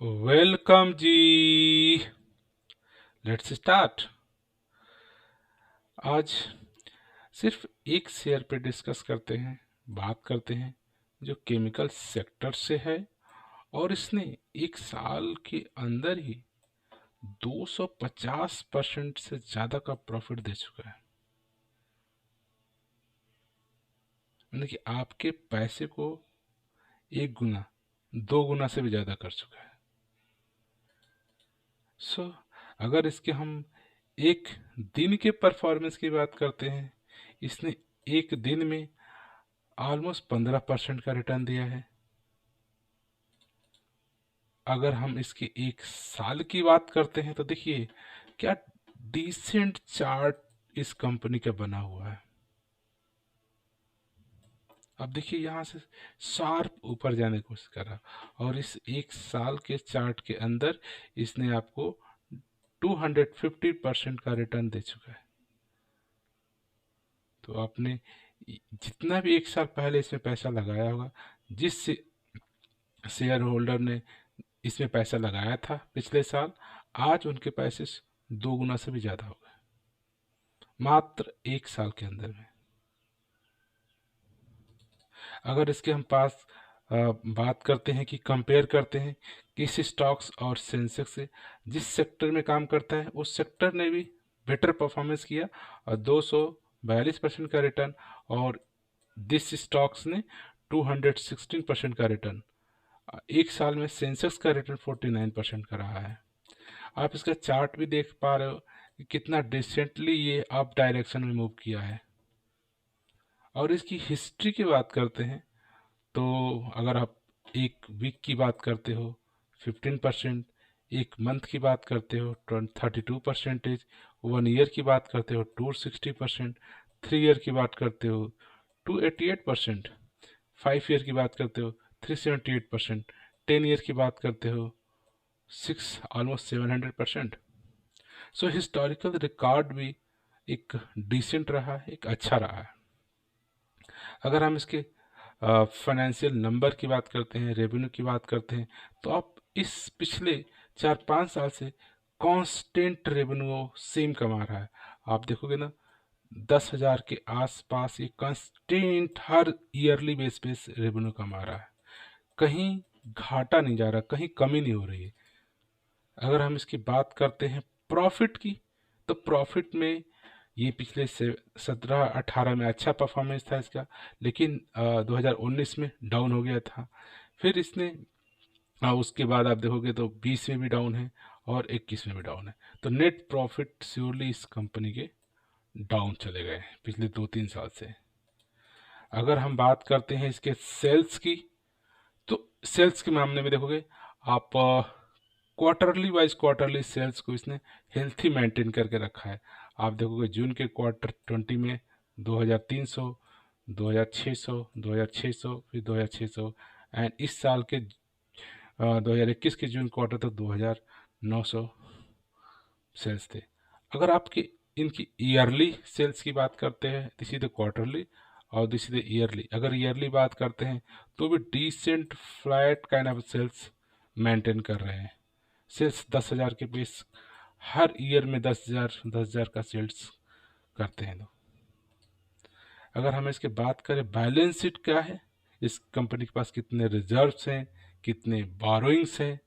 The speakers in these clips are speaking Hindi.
Welcome ji. Let's start. आज सिर्फ एक शेयर पे डिस्कस करते हैं, बात करते हैं, जो केमिकल सेक्टर से है और इसने एक साल के अंदर ही 250% से ज़्यादा का प्रॉफिट दे चुका है। यानी कि आपके पैसे को एक गुना, दो गुना से भी ज़्यादा कर चुका है। अगर इसके हम एक दिन के परफॉर्मेंस की बात करते हैं, इसने एक दिन में ऑलमोस्ट 15% का रिटर्न दिया है। अगर हम इसके एक साल की बात करते हैं तो देखिए क्या डिसेंट चार्ट इस कंपनी का बना हुआ है। अब देखिए यहाँ से शार्प ऊपर जाने की कोशिश कर रहा और इस एक साल के चार्ट के अंदर इसने आपको 250% का रिटर्न दे चुका है। तो आपने जितना भी एक साल पहले इसमें पैसा लगाया होगा, जिस शेयर होल्डर ने इसमें पैसा लगाया था पिछले साल, आज उनके पैसे दो गुना से भी ज़्यादा हो गए मात्र एक साल के अंदर में। अगर इसके हम पास बात करते हैं कि कंपेयर करते हैं किस स्टॉक्स और सेंसेक्स से, जिस सेक्टर में काम करता है उस सेक्टर ने भी बेटर परफॉर्मेंस किया और 242% का रिटर्न, और दिस स्टॉक्स ने 216% का रिटर्न। एक साल में सेंसेक्स का रिटर्न 49% का रहा है। आप इसका चार्ट भी देख पा रहे हो कि कितना डिसेंटली ये अप डायरेक्शन में मूव किया है। और इसकी हिस्ट्री की बात करते हैं तो अगर आप एक वीक की बात करते हो 15%, एक मंथ की बात करते हो 32%, 1 ईयर की बात करते हो 260%, 3 ईयर की बात करते हो 288%, 5 ईयर की बात करते हो 378%, 10 ईयर की बात करते हो ऑलमोस्ट 700%। सो हिस्टोरिकल रिकॉर्ड भी एक डिसेंट रहा है, एक अच्छा रहा है। अगर हम इसके फाइनेंशियल नंबर की बात करते हैं, रेवेन्यू की बात करते हैं, तो आप इस पिछले 4-5 साल से कांस्टेंट रेवेन्यू सेम कमा रहा है। आप देखोगे ना, 10,000 के आसपास ये कांस्टेंट हर ईयरली बेस पे रेवेन्यू कमा रहा है। कहीं घाटा नहीं जा रहा, कहीं कमी नहीं हो रही है। अगर हम इसकी बात करते हैं प्रॉफिट की, तो प्रॉफिट में ये पिछले से 17-18 में अच्छा परफॉर्मेंस था इसका, लेकिन 2019 में डाउन हो गया था। फिर इसने उसके बाद आप देखोगे तो 20 में भी डाउन है और 21 में भी डाउन है। तो नेट प्रॉफिट श्योरली इस कंपनी के डाउन चले गए हैं पिछले 2-3 साल से। अगर हम बात करते हैं इसके सेल्स की, तो सेल्स के मामले में देखोगे आप क्वार्टरली वाइज क्वार्टरली सेल्स को इसने हेल्थी मेंटेन करके रखा है। आप देखोगे जून के क्वार्टर 20 में 2300, 2600, 2600, फिर 2600, एंड इस साल के 2021 के जून क्वार्टर तक 2900 सेल्स थे। अगर आपकी इनकी ईयरली सेल्स की बात करते हैं, दिस इज द क्वार्टरली और दिस इज द ईयरली। अगर ईयरली बात करते हैं तो भी decent flat kind of sales maintain कर रहे हैं। सेल्स 10,000 के बेस, हर ईयर में 10,000 का सेल्स करते हैं लोग। अगर हम इसके बात करें बैलेंस शीट क्या है, इस कंपनी के पास कितने रिजर्व्स हैं, कितने बारोइंग्स हैं,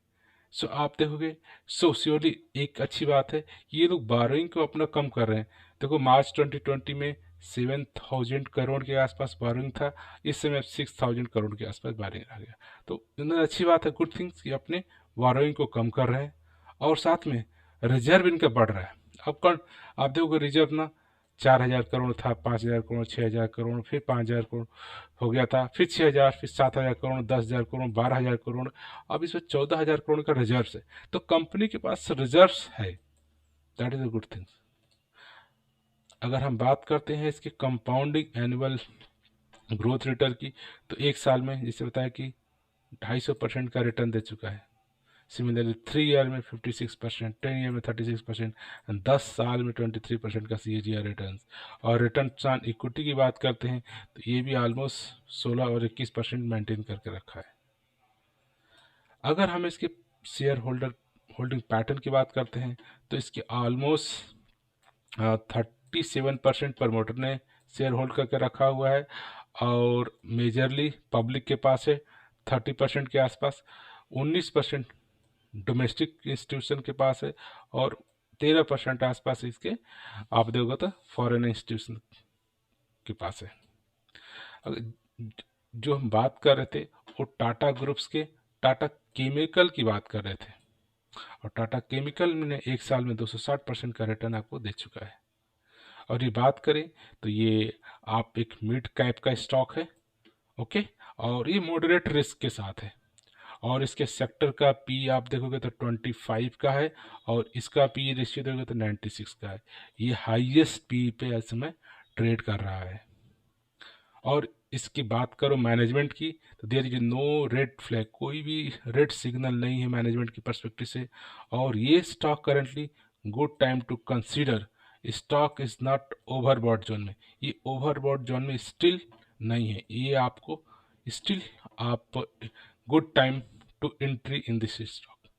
सो आप देखोगे सोशियोली एक अच्छी बात है कि ये लोग बारोइंग को अपना कम कर रहे हैं। देखो मार्च 2020 में 7,000 करोड़ के आसपास बारोइंग था, इस समय 6,000 करोड़ के आसपास बारोइंग आ गया। तो इन्होंने अच्छी बात है, गुड थिंग्स, कि अपने बारोइंग को कम कर रहे हैं और साथ में रिजर्व इनका बढ़ रहा है। अब कौन, आप देखोगे रिजर्व ना 4,000 करोड़ था, 5,000 करोड़, 6,000 करोड़, फिर 5,000 करोड़ हो गया था, फिर 6,000, फिर 7,000 करोड़, 10,000 करोड़, 12,000 करोड़, अब इसमें 14,000 करोड़ का रिजर्व है। तो कंपनी के पास रिजर्व है, that is a good thing. अगर हम बात करते हैं इसके कंपाउंडिंग एनुअल ग्रोथ रिटर्न की, तो एक साल में जैसे बताया कि 250% का रिटर्न दे चुका है। सिमिलरली 3 ईयर में 56%, 10 ईयर में 36%, 10 साल में 23% का CAGR रिटर्न। और रिटर्न ऑन इक्विटी की बात करते हैं तो ये भी ऑलमोस्ट 16 और 21% मेंटेन करके रखा है। अगर हम इसके शेयर होल्डिंग पैटर्न की बात करते हैं तो इसके ऑलमोस्ट 37% प्रमोटर ने शेयर होल्ड करके रखा हुआ है, और मेजरली पब्लिक के पास है 30% के आसपास, 19% डोमेस्टिक इंस्टीट्यूशन के पास है, और 13% आसपास इसके आप देखोगे तो फॉरेन इंस्टीट्यूशन के पास है। जो हम बात कर रहे थे वो टाटा ग्रुप्स के टाटा केमिकल की बात कर रहे थे, और टाटा केमिकल ने एक साल में 260% का रिटर्न आपको दे चुका है। और ये बात करें तो ये आप एक मिड कैप का स्टॉक है, ओके, और ये मॉडरेट रिस्क के साथ है, और इसके सेक्टर का पी आप देखोगे तो 25 का है, और इसका पी रेशियो देखोगे तो 96 का है। ये हाईएस्ट पी पे इस समय ट्रेड कर रहा है। और इसकी बात करो मैनेजमेंट की तो there is no red flag, कोई भी रेड सिग्नल नहीं है मैनेजमेंट की पर्सपेक्टिव से, और ये stock currently good time to consider. Stock is not overbought zone में, ये ओवरबॉट जोन में स्टिल नहीं है, ये आपको स्टिल आप good time to entry in this stock.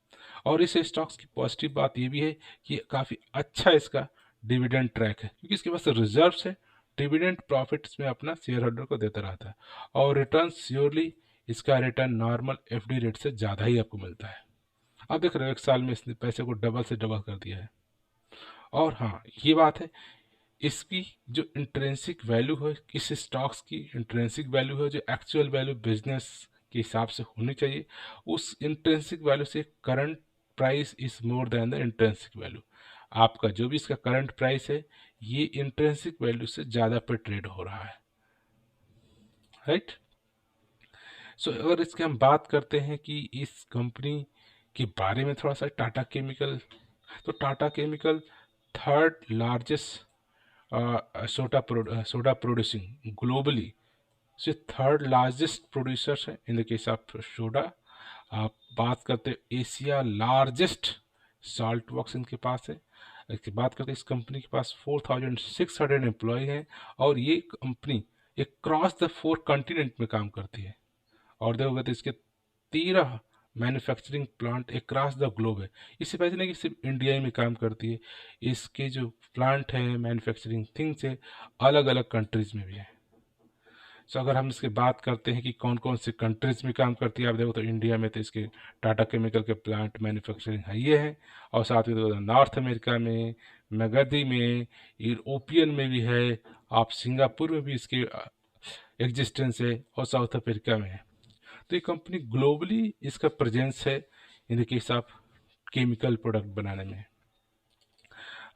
और इस स्टॉक्स की पॉजिटिव बात ये भी है कि काफ़ी अच्छा इसका डिविडेंड ट्रैक है, क्योंकि इसके पास रिजर्व्स है, डिविडेंड प्रॉफिट्स में अपना शेयर होल्डर को देता रहता है, और रिटर्न श्योरली इसका रिटर्न नॉर्मल एफडी रेट से ज़्यादा ही आपको मिलता है। आप देख रहे हो एक साल में इसने पैसे को डबल से डबल कर दिया है। और हाँ, ये बात है, इसकी जो इंट्रेंसिक वैल्यू है, किस स्टॉक्स की इंट्रेंसिक वैल्यू है जो एक्चुअल वैल्यू बिजनेस के हिसाब से होनी चाहिए, उस इंट्रेंसिक वैल्यू से current price is more than the intrinsic value. आपका जो भी इसका करंट प्राइस है ये इंट्रेंसिक वैल्यू से ज़्यादा पे ट्रेड हो रहा है, राइट। सो अगर इसकी हम बात करते हैं कि इस कंपनी के बारे में थोड़ा सा, टाटा केमिकल, तो Tata chemical third largest soda producing globally से थर्ड लार्जेस्ट प्रोड्यूसर्स है in the case of soda. आप बात करते एशिया लार्जेस्ट साल्ट वर्क्स इनके पास है। इसकी बात करते इस कंपनी के पास 4600 एम्प्लॉय हैं, और ये कंपनी एक क्रॉस द 4 कॉन्टिनेंट में काम करती है। और देखोगे तो इसके 13 manufacturing plant across the globe है। इससे पहले नहीं कि सिर्फ इंडिया ही में काम करती है, इसके जो प्लांट है मैन्युफैक्चरिंग थिंग्स है अलग अलग कंट्रीज में भी है। सो अगर हम इसकी बात करते हैं कि कौन कौन से कंट्रीज में काम करती है, आप देखो तो इंडिया में तो इसके टाटा केमिकल के प्लांट मैन्युफैक्चरिंग है ये है, और साथ ही देखो नॉर्थ अमेरिका में, मगधी में, यूरोपियन में भी है, आप सिंगापुर में भी इसके एग्जिस्टेंस है, और साउथ अफ्रीका में है। तो ये कंपनी ग्लोबली इसका प्रेजेंस है in case of chemical product बनाने में।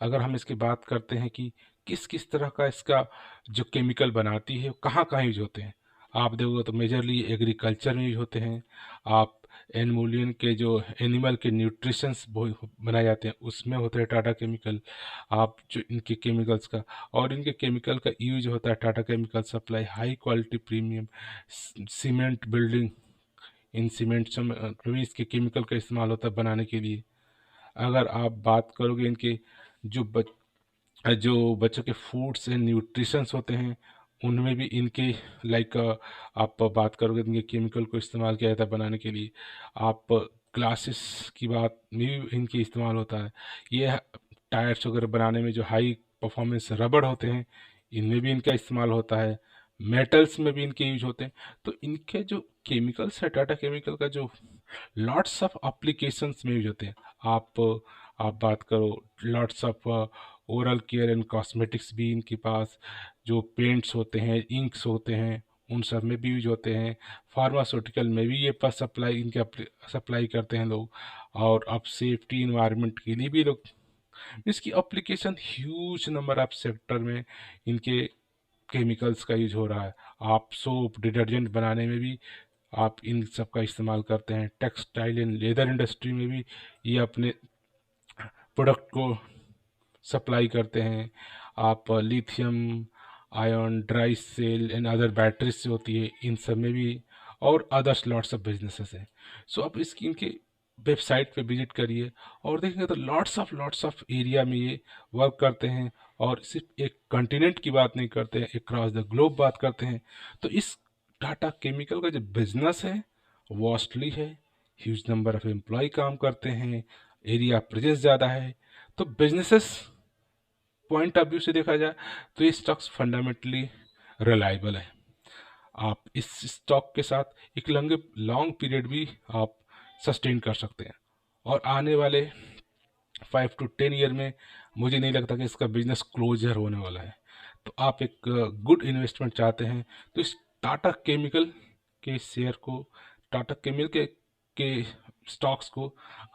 अगर हम इसकी बात करते हैं कि किस किस तरह का इसका जो केमिकल बनाती है कहाँ कहाँ यूज होते हैं, आप देखोगे तो मेजरली एग्रीकल्चर में यूज होते हैं। आप एनिमोलियन के जो एनिमल के न्यूट्रिशंस बनाए जाते हैं उसमें होते हैं टाटा केमिकल। आप जो इनके केमिकल्स का, और इनके केमिकल का यूज होता है Tata chemical supply high quality premium cement building, इन सीमेंट्स में भी इसके केमिकल का इस्तेमाल होता है बनाने के लिए। अगर आप बात करोगे इनके जो जो बच्चों के फूड्स एंड न्यूट्रिशंस होते हैं उनमें भी इनके लाइक आप बात करोगे तो इनके केमिकल को इस्तेमाल किया जाता है बनाने के लिए। आप ग्लासेस की बात में भी इनके इस्तेमाल होता है। ये टायर्स वगैरह बनाने में जो हाई परफॉर्मेंस रबड़ होते हैं इनमें भी इनका इस्तेमाल होता है, मेटल्स में भी इनके यूज होते हैं। तो इनके जो केमिकल्स है टाटा केमिकल का जो लॉट्स ऑफ एप्लीकेशंस में यूज होते हैं। आप बात करो lots of oral care and cosmetics भी इनके पास, जो पेंट्स होते हैं इंक्स होते हैं उन सब में भी यूज होते हैं। फार्मास्यूटिकल में भी ये पास सप्लाई इनके सप्लाई करते हैं लोग, और अब सेफ्टी इन्वायरमेंट के लिए भी लोग इसकी application huge number of sector में इनके केमिकल्स का यूज हो रहा है। आप सोप डिटर्जेंट बनाने में भी आप इन सब का इस्तेमाल करते हैं। टेक्सटाइल एंड लेदर इंडस्ट्री में भी ये अपने प्रोडक्ट को सप्लाई करते हैं। आप lithium ion dry cell and other batteries से होती है इन सब में भी, और अदर्स लॉट्स ऑफ बिजनेसेस हैं। सो आप इसकी इनके वेबसाइट पे विजिट करिए और देखेंगे तो लॉट्स ऑफ एरिया में ये वर्क करते हैं, और सिर्फ एक कॉन्टिनेंट की बात नहीं करते हैं, एक क्रॉस द ग्लोब बात करते हैं। तो इस टाटा केमिकल का जो बिजनेस है वॉस्टली है, ह्यूज नंबर ऑफ एम्प्लॉय काम करते हैं, एरिया प्रेजेंस ज़्यादा है। तो बिजनेसेस पॉइंट ऑफ व्यू से देखा जाए तो ये स्टॉक्स फंडामेंटली रिलायबल है। आप इस स्टॉक के साथ एक लॉन्ग पीरियड भी आप सस्टेन कर सकते हैं, और आने वाले 5 to 10 ईयर में मुझे नहीं लगता कि इसका बिजनेस क्लोजर होने वाला है। तो आप एक गुड इन्वेस्टमेंट चाहते हैं तो इस टाटा केमिकल के शेयर को, टाटा केमिकल के स्टॉक्स को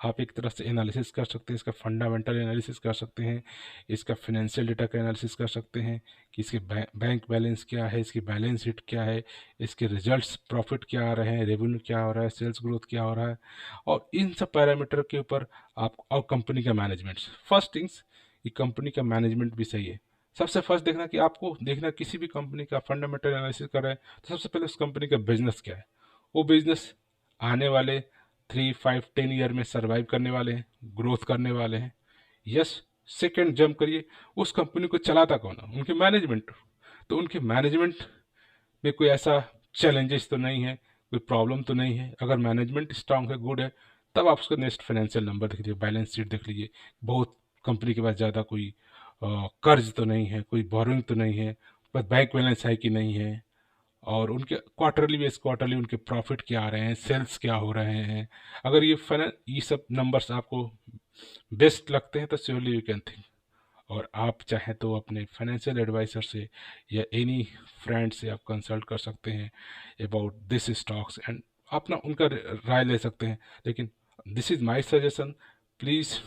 आप एक तरह से एनालिसिस कर सकते हैं, इसका फंडामेंटल एनालिसिस कर सकते हैं, इसका फिनेंशियल डेटा का एनालिसिस कर सकते हैं कि इसके बैंक बैलेंस क्या है, इसकी बैलेंस शीट क्या है, इसके रिजल्ट्स प्रॉफिट क्या आ रहे हैं, रेवेन्यू क्या हो रहा है, सेल्स ग्रोथ क्या हो रहा है, और इन सब पैरामीटर के ऊपर आप, और कंपनी का मैनेजमेंट, फर्स्ट थिंग्स ये कंपनी का मैनेजमेंट भी सही है। सबसे फर्स्ट देखना कि आपको देखना किसी भी कंपनी का फंडामेंटल एनालिसिस कर रहे हैं तो सबसे पहले उस कंपनी का बिजनेस क्या है, वो बिजनेस आने वाले 3, 5, 10 ईयर में सर्वाइव करने वाले हैं, ग्रोथ करने वाले हैं। यस, सेकेंड जंप करिए, उस कंपनी को चलाता कौन है, उनके मैनेजमेंट। तो उनके मैनेजमेंट में कोई ऐसा चैलेंजेस तो नहीं है, कोई प्रॉब्लम तो नहीं है। अगर मैनेजमेंट स्ट्रांग है, गुड है, तब आप उसका नेक्स्ट फाइनेंशियल नंबर देख लीजिए, बैलेंस शीट देख लीजिए। बहुत कंपनी के पास ज़्यादा कोई कर्ज तो नहीं है, कोई बोरिंग तो नहीं है, बस बैंक बैलेंस है कि नहीं है, और उनके क्वार्टरली उनके प्रॉफिट क्या आ रहे हैं, सेल्स क्या हो रहे हैं। अगर ये सब नंबर्स आपको बेस्ट लगते हैं तो श्योरली यू कैन थिंक। और आप चाहें तो अपने फाइनेंशियल एडवाइज़र से या एनी फ्रेंड से आप कंसल्ट कर सकते हैं अबाउट दिस स्टॉक्स, एंड अपना उनका राय ले सकते हैं। लेकिन this is my suggestion, please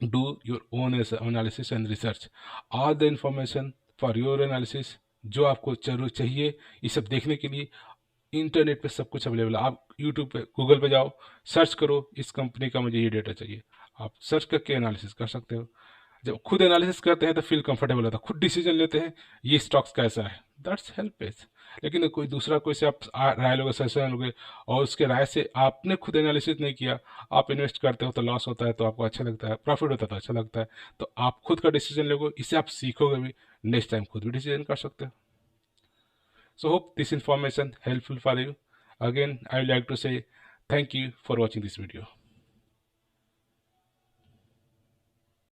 do your own analysis and research. All the information for your analysis, जो आपको जरूर चाहिए ये सब देखने के लिए, इंटरनेट पे सब कुछ अवेलेबल है। आप यूट्यूब पे, गूगल पे जाओ, सर्च करो इस कंपनी का मुझे ये डेटा चाहिए, आप सर्च करके एनालिसिस कर सकते हो। जब खुद एनालिसिस करते हैं तो फील कंफर्टेबल होता है, खुद डिसीजन लेते हैं ये स्टॉक्स कैसा है, दैट्स हेल्प इज। लेकिन कोई दूसरा कोई से आप राय लोगे, सजेशन लोगे, और उसके राय से आपने खुद एनालिसिस नहीं किया, आप इन्वेस्ट करते हो तो लॉस होता है तो आपको अच्छा लगता है, प्रॉफिट होता है तो अच्छा लगता है। तो आप खुद का डिसीजन लोगे, इससे आप सीखोगे भी, नेक्स्ट टाइम खुद भी डिसीजन कर सकते हो। So hope this information helpful for you. Again, I would like to say thank you for watching this video.